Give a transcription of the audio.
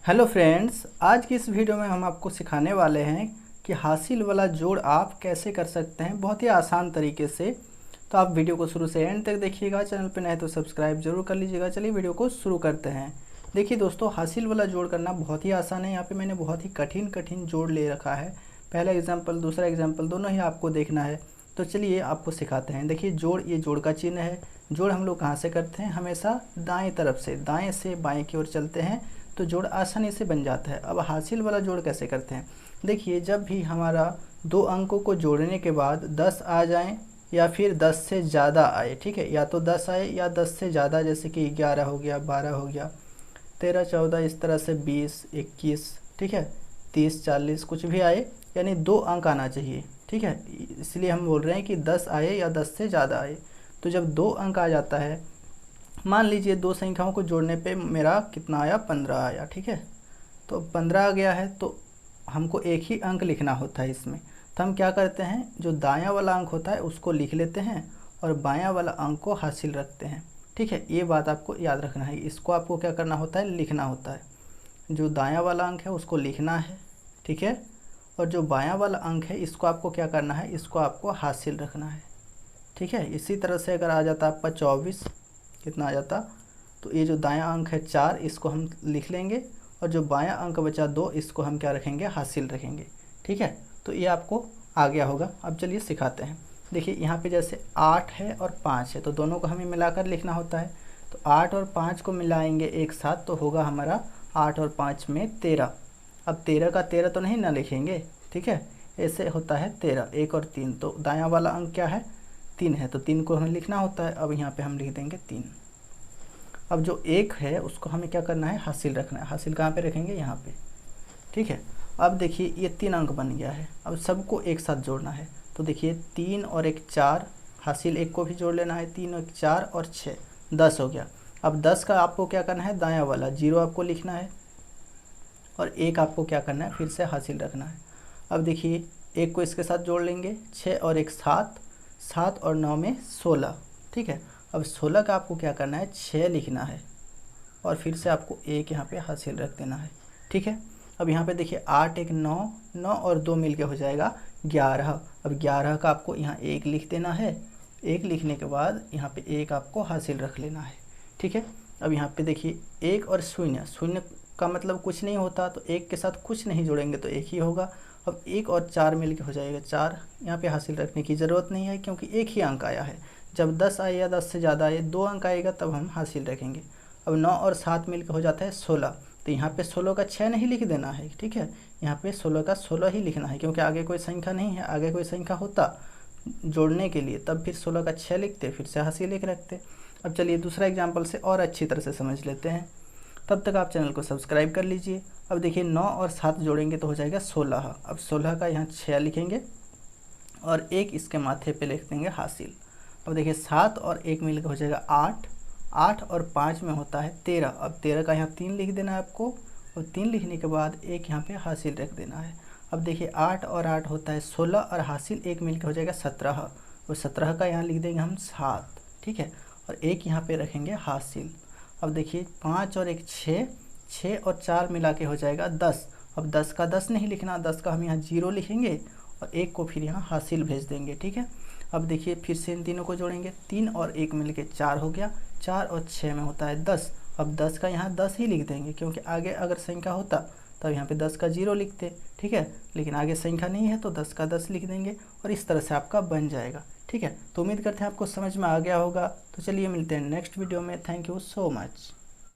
Hello friends, आज की इस वीडियो में हम आपको सिखाने वाले हैं कि हासिल वाला जोड़ आप कैसे कर सकते हैं बहुत ही आसान तरीके से। तो आप वीडियो को शुरू से एंड तक देखिएगा। चैनल पर नए तो सब्सक्राइब जरूर कर लीजिएगा। चलिए वीडियो को शुरू करते हैं। देखिए दोस्तों, हासिल वाला जोड़ करना बहुत ही आसान है। यहाँ पे मैंने बहुत ही कठिन जोड़ ले रखा है। पहला एग्जाम्पल, दूसरा एग्जाम्पल दोनों ही आपको देखना है। तो चलिए आपको सिखाते हैं। देखिए जोड़, ये जोड़ का चिन्ह है। जोड़ हम लोग कहाँ से करते हैं? हमेशा दाएँ तरफ से, दाएँ से बाएँ की ओर चलते हैं तो जोड़ आसानी से बन जाता है। अब हासिल वाला जोड़ कैसे करते हैं? देखिए, जब भी हमारा दो अंकों को जोड़ने के बाद 10 आ जाएं या फिर 10 से ज़्यादा आए, ठीक है, या तो 10 आए या 10 से ज़्यादा, जैसे कि 11 हो गया, 12 हो गया, 13, 14, इस तरह से 20, 21, ठीक है, 30, 40, कुछ भी आए, यानी 2 अंक आना चाहिए, ठीक है। इसलिए हम बोल रहे हैं कि 10 आए या 10 से ज़्यादा आए। तो जब 2 अंक आ जाता है, मान लीजिए दो संख्याओं को जोड़ने पे मेरा कितना आया? 15 आया, ठीक है। तो 15 आ गया है तो हमको एक ही अंक लिखना होता है इसमें। तो हम क्या करते हैं, जो दायां वाला अंक होता है उसको लिख लेते हैं और बायां वाला अंक को हासिल रखते हैं, ठीक है। ये बात आपको याद रखना है। इसको आपको क्या करना होता है? लिखना होता है। जो दायां वाला अंक है उसको लिखना है, ठीक है, और जो बायां वाला अंक है इसको आपको क्या करना है? इसको आपको हासिल रखना है, ठीक है। इसी तरह से अगर आ जाता आपका 24, कितना आ जाता? तो ये जो दायां अंक है 4, इसको हम लिख लेंगे और जो बायां अंक बचा 2, इसको हम क्या रखेंगे? हासिल रखेंगे, ठीक है। तो ये आपको आ गया होगा। अब चलिए सिखाते हैं। देखिए यहाँ पे जैसे 8 है और 5 है तो दोनों को हमें मिलाकर लिखना होता है। तो 8 और 5 को मिलाएंगे एक साथ तो होगा हमारा 8 और 5 में 13। अब 13 का 13 तो नहीं ना लिखेंगे, ठीक है, ऐसे होता है 13, 1 और 3। तो दायां वाला अंक क्या है? 3 है, तो 3 को हमें लिखना होता है। अब यहाँ पे हम लिख देंगे 3। अब जो 1 है उसको हमें क्या करना है? हासिल रखना है। हासिल कहाँ पे रखेंगे? यहाँ पे, ठीक है। अब देखिए ये 3 अंक बन गया है। अब सबको एक साथ जोड़ना है। तो देखिए 3 और 1 4, हासिल 1 को भी जोड़ लेना है। 3 और 1 4 और 6, 10 हो गया। अब 10 का आपको क्या करना है? दायां वाला 0 आपको लिखना है और 1 आपको क्या करना है? फिर से हासिल रखना है। अब देखिए 1 को इसके साथ जोड़ लेंगे, 6 और 1 7, 7 और 9 में 16, ठीक है। अब 16 का आपको क्या करना है? 6 लिखना है और फिर से आपको 1 यहाँ पे हासिल रख देना है, ठीक है। अब यहाँ पे देखिए 8 1 9, 9 और 2 मिलके हो जाएगा 11। अब 11 का आपको यहाँ 1 लिख देना है। 1 लिखने के बाद यहाँ पे 1 आपको हासिल रख लेना है, ठीक है। अब यहाँ पे देखिए 1 और 0, 0 का मतलब कुछ नहीं होता, तो 1 के साथ कुछ नहीं जोड़ेंगे तो 1 ही होगा। अब 1 और 4 मिलके हो जाएगा 4। यहाँ पे हासिल रखने की ज़रूरत नहीं है क्योंकि एक ही अंक आया है। जब 10 आए या 10 से ज़्यादा आए, 2 अंक आएगा तब हम हासिल रखेंगे। अब 9 और 7 मिलकर हो जाता है 16। तो यहाँ पे 16 का 6 नहीं लिख देना है, ठीक है। यहाँ पे 16 का 16 ही लिखना है क्योंकि आगे कोई संख्या नहीं है। आगे कोई संख्या होता जोड़ने के लिए तब फिर 16 का 6 लिखते, फिर से हासिल लिख रखते। अब चलिए दूसरा एग्जाम्पल से और अच्छी तरह से समझ लेते हैं। तब तक आप चैनल को सब्सक्राइब कर लीजिए। अब देखिए 9 और 7 जोड़ेंगे तो हो जाएगा 16। अब 16 का यहाँ 6 लिखेंगे और 1 इसके माथे पे लिख देंगे हासिल। अब देखिए 7 और 1 मिलकर हो जाएगा 8, 8 और 5 में होता है 13। अब 13 का यहाँ 3 लिख देना है आपको और 3 लिखने के बाद 1 यहाँ पे हासिल रख देना है। अब देखिए 8 और 8 होता है 16 और हासिल 1 मिलकर हो जाएगा 17 और 17 का यहाँ लिख देंगे हम 7, ठीक है, और 1 यहाँ पे रखेंगे हासिल। अब देखिए 5 और 1 6, 6 और 4 मिला के हो जाएगा 10। अब 10 का 10 नहीं लिखना, 10 का हम यहाँ 0 लिखेंगे और 1 को फिर यहाँ हासिल भेज देंगे, ठीक है। अब देखिए फिर से इन तीनों को जोड़ेंगे, 3 और 1 मिलके 4 हो गया, 4 और 6 में होता है 10। अब 10 का यहाँ 10 ही लिख देंगे क्योंकि आगे अगर संख्या होता तब यहाँ पे 10 का 0 लिखते, ठीक है, लेकिन आगे संख्या नहीं है तो 10 का 10 लिख देंगे और इस तरह से आपका बन जाएगा, ठीक है। तो उम्मीद करते हैं आपको समझ में आ गया होगा। तो चलिए मिलते हैं नेक्स्ट वीडियो में। Thank you so much.